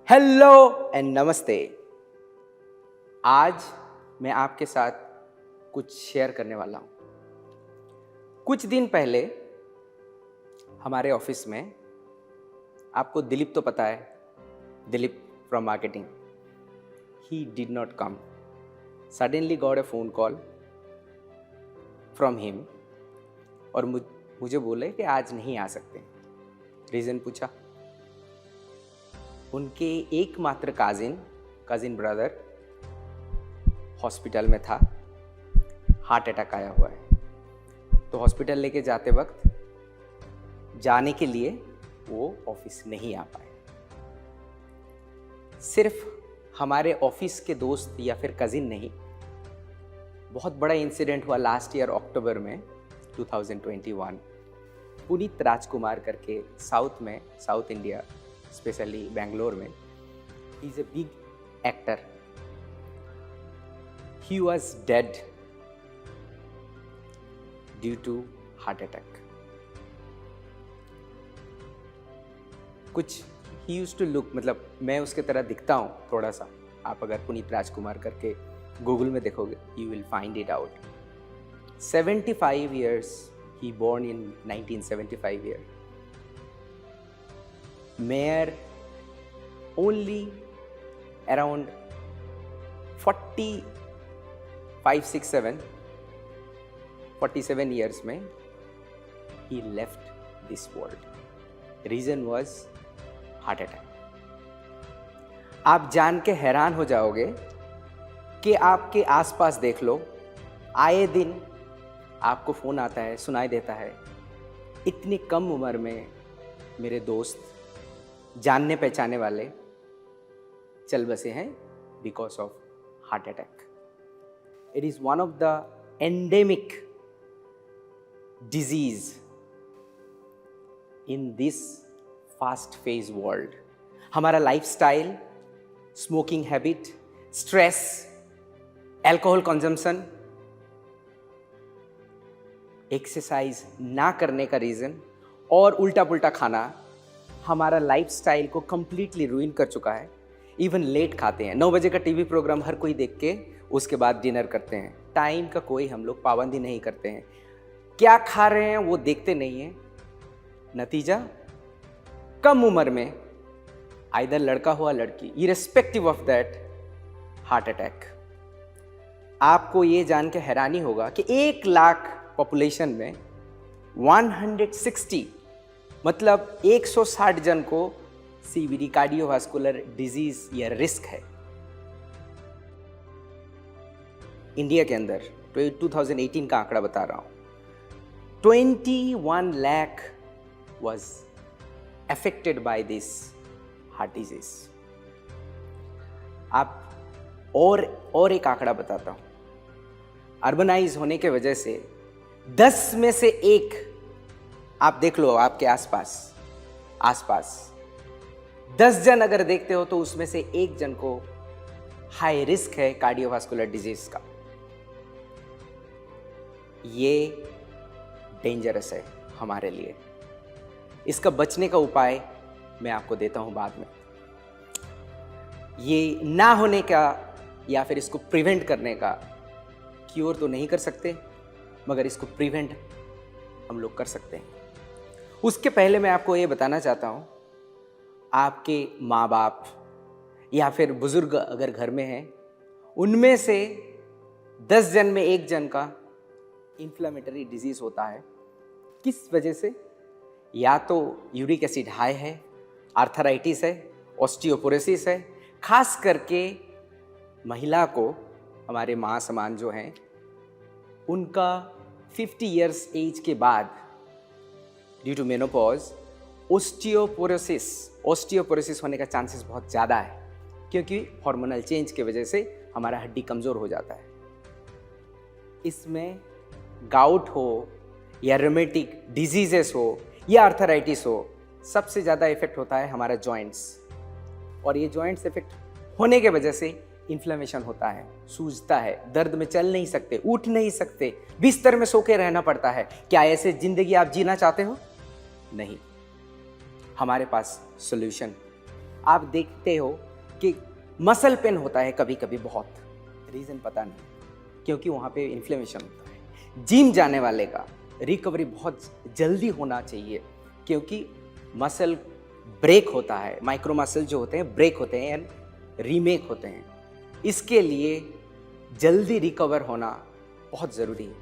Hello and नमस्ते। आज मैं आपके साथ कुछ शेयर करने वाला हूँ। कुछ दिन पहले हमारे ऑफिस में, आपको दिलीप तो पता है, Dilip from marketing, he did not come. Suddenly got a phone call from him और मुझे बोले कि आज नहीं आ सकते। रीज़न पूछा। उनके एकमात्र कजिन ब्रदर हॉस्पिटल में था, हार्ट अटैक आया हुआ है। तो हॉस्पिटल लेके जाने के लिए वो ऑफिस नहीं आ पाए। सिर्फ हमारे ऑफिस के दोस्त या फिर कजिन नहीं, बहुत बड़ा इंसिडेंट हुआ लास्ट ईयर अक्टूबर में 2021। पुनीत राजकुमार करके साउथ इंडिया, स्पेशली बेंगलोर में, he is a big actor. He was dead due to heart attack. कुछ he used to look, मतलब मैं उसके तरह दिखता हूँ थोड़ा सा। आप अगर पुनीत राजकुमार करके गूगल में देखोगे, you will find it out. 75 years, he born in 1975 year. Mayor only around 47 years में he left this world. Reason was heart attack. आप जान के हैरान हो जाओगे कि आपके आसपास देख लो, आए दिन आपको फोन आता है, सुनाई देता है, इतनी कम उम्र में मेरे दोस्त, जानने पहचाने वाले चल बसे हैं because of heart attack. It is one of the endemic disease in this fast phase world. हमारा lifestyle, smoking habit, stress, alcohol consumption, exercise ना करने का रीजन और उल्टा पुल्टा खाना हमारा लाइफस्टाइल को कंप्लीटली रूइन कर चुका है। इवन लेट खाते हैं, 9 बजे का टीवी प्रोग्राम हर कोई देख के उसके बाद डिनर करते हैं। टाइम का कोई हम लोग पाबंदी नहीं करते हैं, क्या खा रहे हैं वो देखते नहीं हैं। नतीजा, कम उम्र में आइदर लड़का हुआ लड़की, irrespective of that, heart attack. आपको ये जान के हैरानी होगा कि 1 लाख पॉपुलेशन में 160, मतलब 160 जन को सीवीडी, कार्डियोवास्कुलर डिजीज या रिस्क है। इंडिया के अंदर 2018 का आंकड़ा बता रहा हूं, 21 lakh was affected by this heart disease. आप और एक आंकड़ा बताता हूं, अर्बनाइज होने के वजह से 10 में से 1, आप देख लो आपके आसपास 10 जन अगर देखते हो तो उसमें से 1 जन को हाई रिस्क है कार्डियोवास्कुलर डिजीज का। ये डेंजरस है हमारे लिए। इसका बचने का उपाय मैं आपको देता हूं बाद में। ये ना होने का या फिर इसको प्रिवेंट करने का क्योर तो नहीं कर सकते, मगर इसको प्रिवेंट हम लोग कर सकते हैं। उसके पहले मैं आपको ये बताना चाहता हूँ, आपके माँ बाप या फिर बुजुर्ग अगर घर में हैं, उनमें से 10 जन में 1 जन का इन्फ्लेमेटरी डिजीज होता है। किस वजह से? या तो यूरिक एसिड हाई है, आर्थराइटिस है, ऑस्टियोपोरोसिस है। खास करके महिला को, हमारे माँ समान जो हैं, उनका 50 इयर्स एज के बाद ड्यू टू मेनोपॉज ओस्टियोपोरोसिस होने का चांसेस बहुत ज़्यादा है, क्योंकि हार्मोनल चेंज की वजह से हमारा हड्डी कमज़ोर हो जाता है। इसमें गाउट हो या रोमेटिक डिजीजेस हो या आर्थराइटिस हो, सबसे ज़्यादा इफेक्ट होता है हमारा जॉइंट्स। और ये जॉइंट्स इफेक्ट होने के वजह से इन्फ्लेमेशन होता है, सूजता है, दर्द में चल नहीं सकते, उठ नहीं सकते, बिस्तर में सो के रहना पड़ता है। क्या ऐसे जिंदगी आप जीना चाहते हो? नहीं। हमारे पास सॉल्यूशन, आप देखते हो कि मसल पेन होता है कभी कभी बहुत, रीज़न पता नहीं, क्योंकि वहाँ पे इन्फ्लेमेशन होता है। जिम जाने वाले का रिकवरी बहुत जल्दी होना चाहिए, क्योंकि मसल ब्रेक होता है, माइक्रो मसल जो होते हैं ब्रेक होते हैं एंड रीमेक होते हैं। इसके लिए जल्दी रिकवर होना बहुत ज़रूरी है।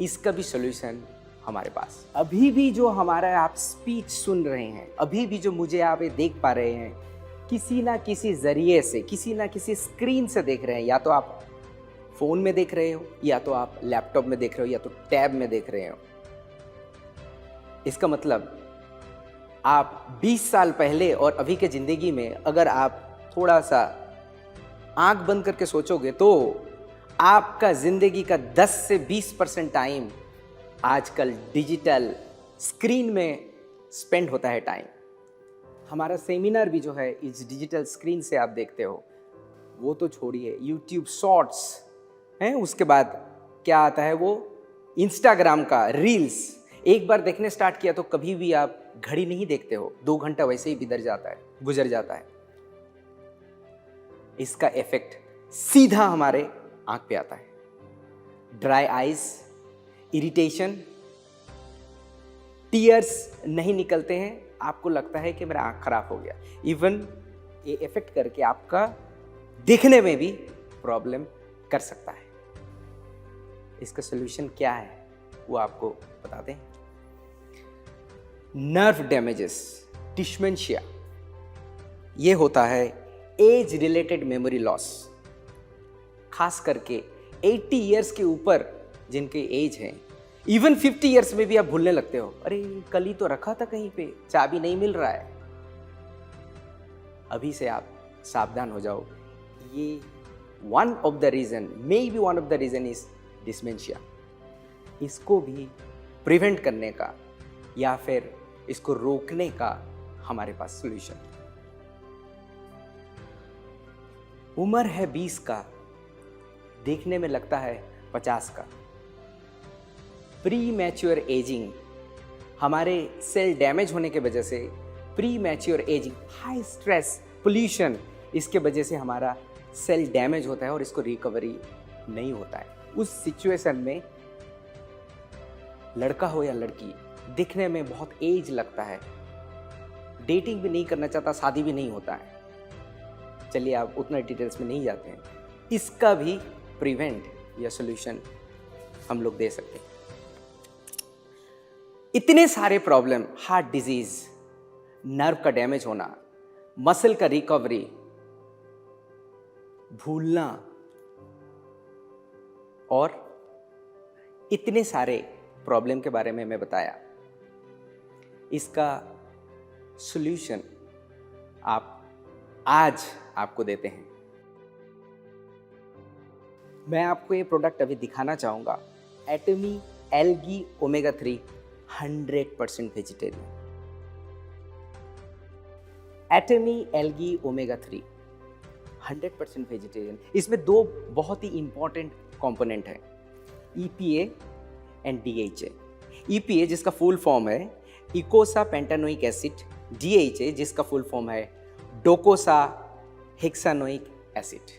इसका भी सोल्यूशन हमारे पास अभी भी, जो हमारा आप स्पीच सुन रहे हैं, अभी भी जो मुझे आप ये देख पा रहे हैं, किसी ना किसी ज़रिए से, किसी ना किसी स्क्रीन से देख रहे हैं। या तो आप फ़ोन में देख रहे हो, या तो आप लैपटॉप में देख रहे हो, या तो टैब में देख रहे हो। इसका मतलब आप 20 साल पहले और अभी के ज़िंदगी में अगर आप थोड़ा सा आंख बंद करके सोचोगे तो आपका ज़िंदगी का 10 से 20% टाइम आजकल डिजिटल स्क्रीन में स्पेंड होता है टाइम। हमारा सेमिनार भी जो है इस डिजिटल स्क्रीन से आप देखते हो। वो तो छोड़िए, यूट्यूब शॉर्ट्स हैं, उसके बाद क्या आता है वो इंस्टाग्राम का रील्स। एक बार देखने स्टार्ट किया तो कभी भी आप घड़ी नहीं देखते हो, 2 घंटा वैसे ही गुजर जाता है। इसका इफेक्ट सीधा हमारे आंख पे आता है। ड्राई आइज, इरिटेशन, टीयर्स नहीं निकलते हैं, आपको लगता है कि मेरा आंख खराब हो गया। इवन ये इफेक्ट करके आपका दिखने में भी प्रॉब्लम कर सकता है। इसका सॉल्यूशन क्या है वो आपको बताते हैं। नर्व डैमेजेस, डिमेंशिया, ये होता है एज रिलेटेड मेमोरी लॉस। खास करके 80 इयर्स के ऊपर जिनके एज हैं, इवन 50 इयर्स में भी आप भूलने लगते हो। अरे कल ही तो रखा था कहीं पे, चाबी नहीं मिल रहा है। अभी से आप सावधान हो जाओ। ये one of the reason is dementia. इसको भी प्रिवेंट करने का या फिर इसको रोकने का हमारे पास सॉल्यूशन। उम्र है 20 का, देखने में लगता है 50 का। प्री मैच्योर एजिंग, हमारे सेल डैमेज होने के वजह से pre mature ageing, high stress, pollution, इसके वजह से हमारा सेल डैमेज होता है और इसको रिकवरी नहीं होता है। उस सिचुएशन में लड़का हो या लड़की, दिखने में बहुत एज लगता है, डेटिंग भी नहीं करना चाहता, शादी भी नहीं होता है। चलिए आप उतना डिटेल्स में नहीं जाते हैं। इसका भी प्रिवेंट या सॉल्यूशन हम लोग दे सकते हैं। इतने सारे प्रॉब्लम, हार्ट डिजीज, नर्व का डैमेज होना, मसल का रिकवरी, भूलना, और इतने सारे प्रॉब्लम के बारे में मैं बताया। इसका सॉल्यूशन आज आपको देते हैं। मैं आपको ये प्रोडक्ट अभी दिखाना चाहूँगा, Atomy algae omega 3 100% vegetarian. Atomy algae omega 3 100% vegetarian. इसमें 2 बहुत ही इंपॉर्टेंट कंपोनेंट है, EPA एंड DHA। EPA जिसका फुल फॉर्म है इकोसा पेंटानोइक एसिड, DHA जिसका फुल फॉर्म है डोकोसा हेक्सानोइक एसिड।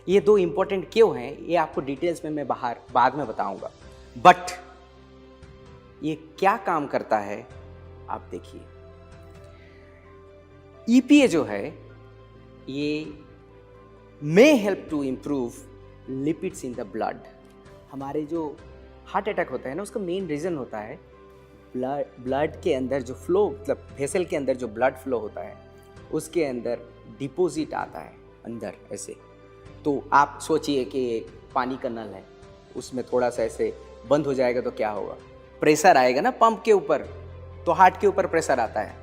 ये 2 इंपॉर्टेंट क्यों हैं ये आपको डिटेल्स में मैं बाद में बताऊंगा, बट ये क्या काम करता है आप देखिए। EPA जो है ये may help to improve lipids in the blood. हमारे जो हार्ट अटैक होता है ना, उसका मेन रीज़न होता है ब्लड के अंदर जो फ्लो, मतलब वेसल के अंदर जो ब्लड फ्लो होता है उसके अंदर डिपॉजिट आता है अंदर ऐसे। तो आप सोचिए कि एक पानी का नल है, उसमें थोड़ा सा ऐसे बंद हो जाएगा तो क्या होगा, प्रेशर आएगा ना पंप के ऊपर, तो हार्ट के ऊपर प्रेशर आता है,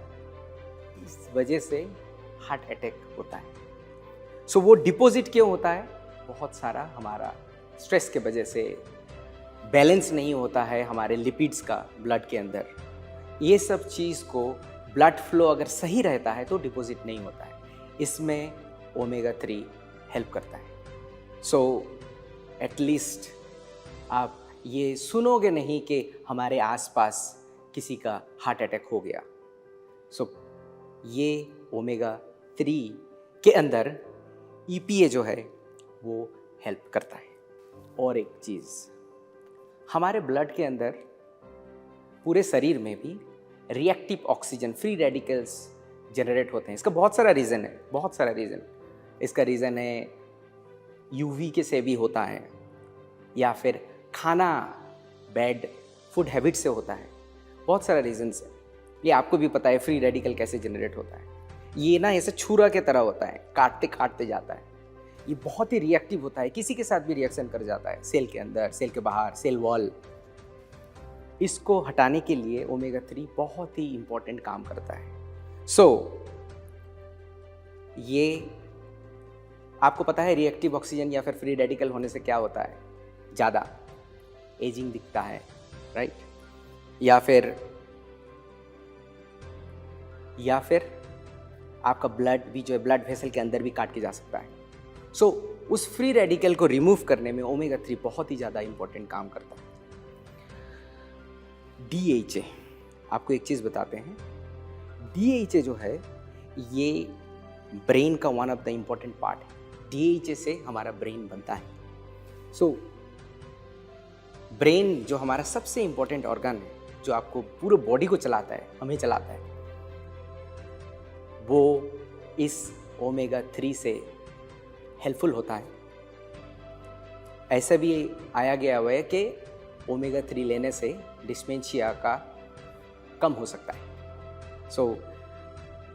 इस वजह से हार्ट अटैक होता है। सो वो डिपॉजिट क्यों होता है, बहुत सारा हमारा स्ट्रेस के वजह से बैलेंस नहीं होता है हमारे लिपिड्स का ब्लड के अंदर। ये सब चीज़ को ब्लड फ्लो अगर सही रहता है तो डिपॉजिट नहीं होता है। इसमें ओमेगा 3 हेल्प करता है। सो एटलीस्ट आप ये सुनोगे नहीं कि हमारे आसपास किसी का हार्ट अटैक हो गया। सो ये ओमेगा 3 के अंदर EPA जो है वो हेल्प करता है। और एक चीज़, हमारे ब्लड के अंदर पूरे शरीर में भी reactive oxygen, free radicals generate होते हैं। इसका बहुत सारा रीज़न है, बहुत सारा रीज़न। इसका रीज़न है UV के से भी होता है, या फिर खाना बैड फूड हैबिट से होता है, बहुत सारा रीजंस है। ये आपको भी पता है फ्री रेडिकल कैसे जनरेट होता है। ये ना ऐसे छुरा के तरह होता है, काटते काटते जाता है। ये बहुत ही रिएक्टिव होता है, किसी के साथ भी रिएक्शन कर जाता है, सेल के अंदर, सेल के बाहर, सेल वॉल। इसको हटाने के लिए ओमेगा 3 बहुत ही इंपॉर्टेंट काम करता है। ये आपको पता है रिएक्टिव ऑक्सीजन या फिर फ्री रेडिकल होने से क्या होता है? ज़्यादा एजिंग दिखता है, राइट? या फिर आपका ब्लड भी जो है ब्लड वेसल के अंदर भी काट के जा सकता है। उस फ्री रेडिकल को रिमूव करने में ओमेगा 3 बहुत ही ज़्यादा इंपॉर्टेंट काम करता है। DHA, आपको एक चीज़ बताते हैं, DHA जो है ये ब्रेन का one of the important part है। DHA से हमारा ब्रेन बनता है। ब्रेन जो हमारा सबसे इम्पॉर्टेंट ऑर्गन है, जो आपको पूरे बॉडी को चलाता है, हमें चलाता है, वो इस ओमेगा 3 से हेल्पफुल होता है। ऐसा भी आया गया हुआ है कि ओमेगा 3 लेने से डिस्मेंशिया का कम हो सकता है।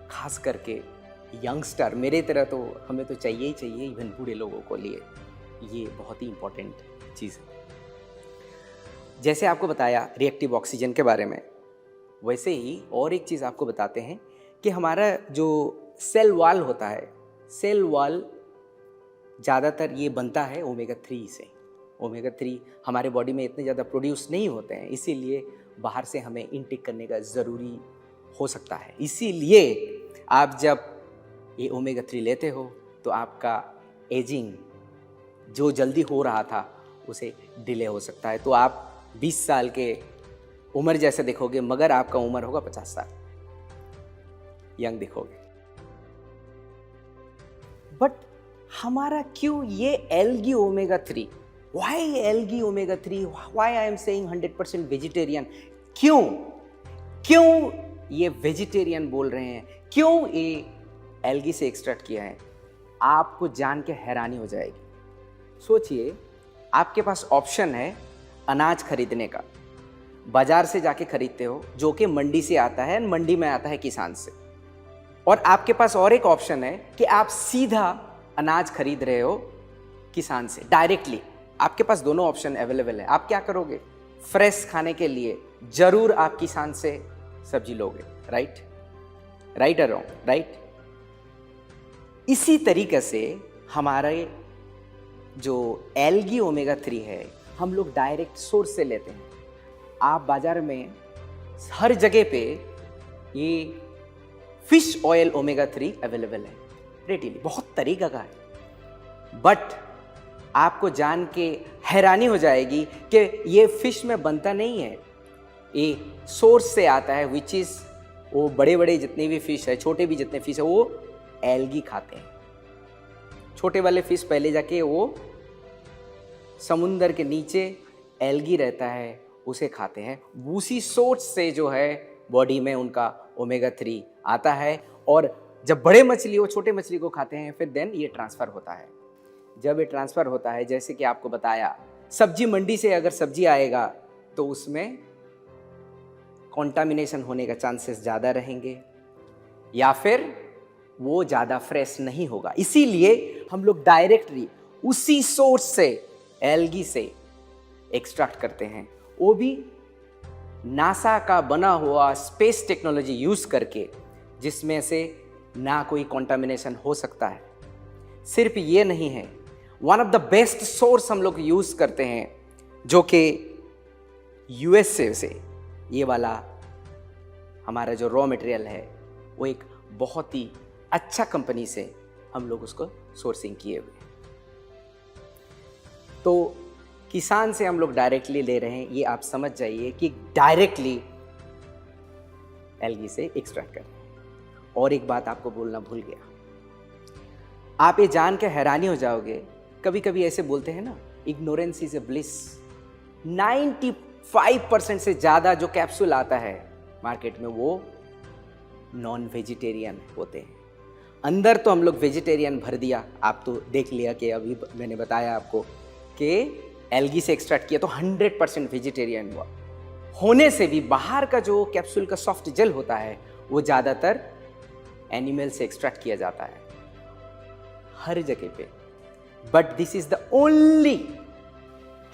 खास करके यंगस्टर, मेरे तरह तो हमें तो चाहिए ही चाहिए, इवन बूढ़े लोगों को लिए ये बहुत ही इम्पोर्टेंट चीज़ है। जैसे आपको बताया रिएक्टिव ऑक्सीजन के बारे में, वैसे ही और एक चीज़ आपको बताते हैं कि हमारा जो सेल वॉल होता है, सेल वॉल ज़्यादातर ये बनता है ओमेगा 3 से। ओमेगा 3 हमारे बॉडी में इतने ज़्यादा प्रोड्यूस नहीं होते हैं, इसीलिए बाहर से हमें इनटेक करने का ज़रूरी हो सकता है। इसीलिए आप जब ये ओमेगा 3 लेते हो तो आपका एजिंग जो जल्दी हो रहा था उसे डिले हो सकता है। तो आप 20 साल के उम्र जैसे दिखोगे, मगर आपका उम्र होगा 50 साल, यंग दिखोगे। बट हमारा क्यों ये algae omega 3, why algae omega 3, why I am saying 100% vegetarian, क्यों ये वेजिटेरियन बोल रहे हैं, क्यों ये एल्गी से एक्सट्रैक्ट किया है? आपको जान के हैरानी हो जाएगी। सोचिए, आपके पास ऑप्शन है अनाज खरीदने का, बाजार से जाके खरीदते हो, जो कि मंडी से आता है, मंडी में आता है किसान से। और आपके पास और एक ऑप्शन है कि आप सीधा अनाज खरीद रहे हो किसान से डायरेक्टली। आपके पास दोनों ऑप्शन अवेलेबल है। आप क्या करोगे? फ्रेश खाने के लिए जरूर आप किसान से सब्जी लोगे, राइट और रॉन्ग, राइट? इसी तरीके से हमारे जो एल्गी ओमेगा 3 है, हम लोग डायरेक्ट सोर्स से लेते हैं। आप बाजार में हर जगह पे ये फिश ऑयल ओमेगा 3 अवेलेबल है रेडीली, बहुत तरीका का है। बट आपको जान के हैरानी हो जाएगी कि ये फिश में बनता नहीं है, ये सोर्स से आता है, विच इज वो बड़े बड़े जितने भी फिश है, छोटे भी जितने फिश है, वो एल्गी खाते हैं। छोटे वाले फिश पहले जाके वो समुंदर के नीचे एल्गी रहता है, उसे खाते हैं। उसी सोर्स से जो है बॉडी में उनका ओमेगा 3 आता है। और जब बड़े मछली वो छोटे मछली को खाते हैं, फिर देन ये ट्रांसफ़र होता है। जब ये ट्रांसफ़र होता है, जैसे कि आपको बताया, सब्जी मंडी से अगर सब्जी आएगा तो उसमें कॉन्टामिनेशन होने का चांसेस ज़्यादा रहेंगे, या फिर वो ज़्यादा फ्रेश नहीं होगा। इसीलिए हम लोग डायरेक्टली उसी सोर्स से एल्गी से एक्सट्रैक्ट करते हैं, वो भी नासा का बना हुआ स्पेस टेक्नोलॉजी यूज़ करके, जिसमें से ना कोई कॉन्टामिनेशन हो सकता है। सिर्फ ये नहीं है, one of the best source हम लोग यूज़ करते हैं, जो कि USA से ये वाला हमारा जो रॉ मटेरियल है, वो एक बहुत ही अच्छा कंपनी से हम लोग उसको सोर्सिंग किए हुए। तो किसान से हम लोग डायरेक्टली ले रहे हैं, ये आप समझ जाइए कि डायरेक्टली एल्गी से एक्सट्रैक्ट कर रहे हैं। और एक बात आपको बोलना भूल गया, आप ये जान के हैरानी हो जाओगे, कभी कभी ऐसे बोलते हैं ना, इग्नोरेंस इज ए ब्लिस। 95% से ज़्यादा जो कैप्सूल आता है मार्केट में वो नॉन वेजिटेरियन होते हैं। अंदर तो हम लोग वेजिटेरियन भर दिया, आप तो देख लिया कि अभी मैंने बताया आपको कि एल्गी से एक्सट्रैक्ट किया तो 100% वेजिटेरियन हुआ। होने से भी बाहर का जो कैप्सूल का सॉफ्ट जेल होता है वो ज़्यादातर एनिमल से एक्सट्रैक्ट किया जाता है हर जगह पे। But this is the only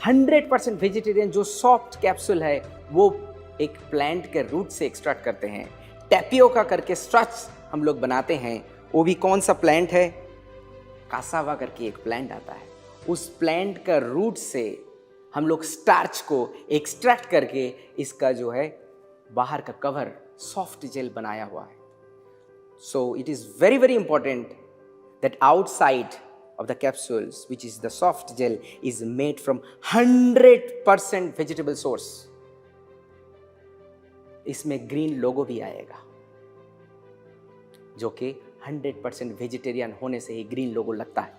100% vegetarian जो सॉफ्ट कैप्सूल है, वो एक प्लांट के रूट से एक्सट्रैक्ट करते हैं। टैपियोका करके स्टार्च हम लोग बनाते हैं, वो भी कौन सा प्लांट है, कासावा करके एक प्लांट आता है, उस प्लांट का रूट से हम लोग स्टार्च को एक्सट्रैक्ट करके इसका जो है बाहर का कवर सॉफ्ट जेल बनाया हुआ है। So it is very very important that outside of the capsules, which is the soft gel, is made from 100% vegetable source. इसमें ग्रीन लोगो भी आएगा, जो कि 100% वेजिटेरियन होने से ही ग्रीन लोगो लगता है।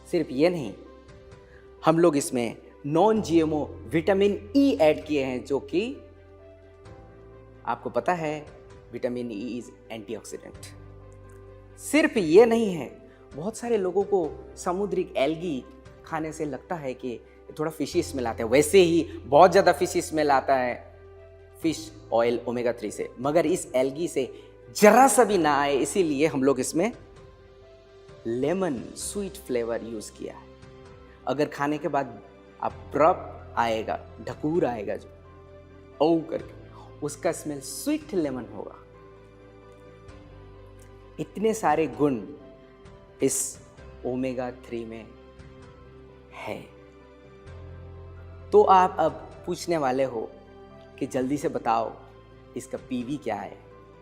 सिर्फ ये नहीं, हम लोग इसमें non GMO vitamin E add किए हैं, जो कि आपको पता है विटामिन ई इज एंटीऑक्सीडेंट। सिर्फ ये नहीं है, बहुत सारे लोगों को समुद्री एल्गी खाने से लगता है कि थोड़ा फिशी स्मेल आता है, वैसे ही बहुत ज़्यादा फिशी स्मेल आता है फिश ऑयल ओमेगा 3 से, मगर इस एल्गी से जरा सा भी ना आए, इसीलिए हम लोग इसमें लेमन स्वीट फ्लेवर यूज़ किया है। अगर खाने के बाद आप ब्रप आएगा, ढकूर आएगा जो ओ करके, उसका स्मेल स्वीट लेमन होगा। इतने सारे गुण इस ओमेगा 3 में है। तो आप अब पूछने वाले हो कि जल्दी से बताओ इसका पीवी क्या है,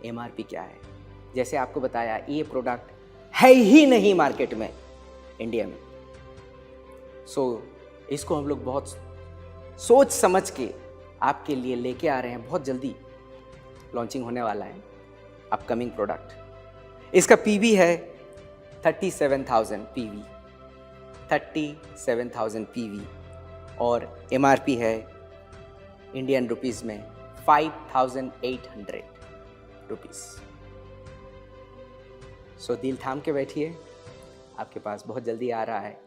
एमआरपी क्या है। जैसे आपको बताया, ये प्रोडक्ट है ही नहीं मार्केट में इंडिया में। सो इसको हम लोग बहुत सोच समझ के आपके लिए लेके आ रहे हैं। बहुत जल्दी लॉन्चिंग होने वाला है अपकमिंग प्रोडक्ट। इसका पीवी है 37,000 पीवी, 37,000 पीवी, और एमआरपी है इंडियन रुपीस में 5,800 रुपीस। सो दिल थाम के बैठिए, आपके पास बहुत जल्दी आ रहा है,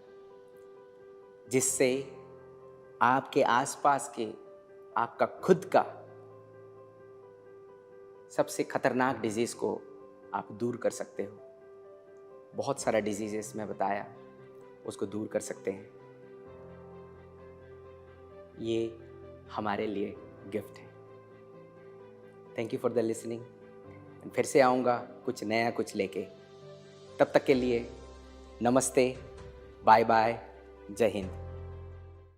जिससे आपके आसपास के आपका खुद का सबसे खतरनाक डिजीज को आप दूर कर सकते हो। बहुत सारा डिजीजेस मैं बताया, उसको दूर कर सकते हैं। ये हमारे लिए गिफ्ट है। Thank you for the listening. फिर से आऊँगा कुछ नया कुछ लेके। तब तक के लिए नमस्ते, बाय बाय, जय हिंद।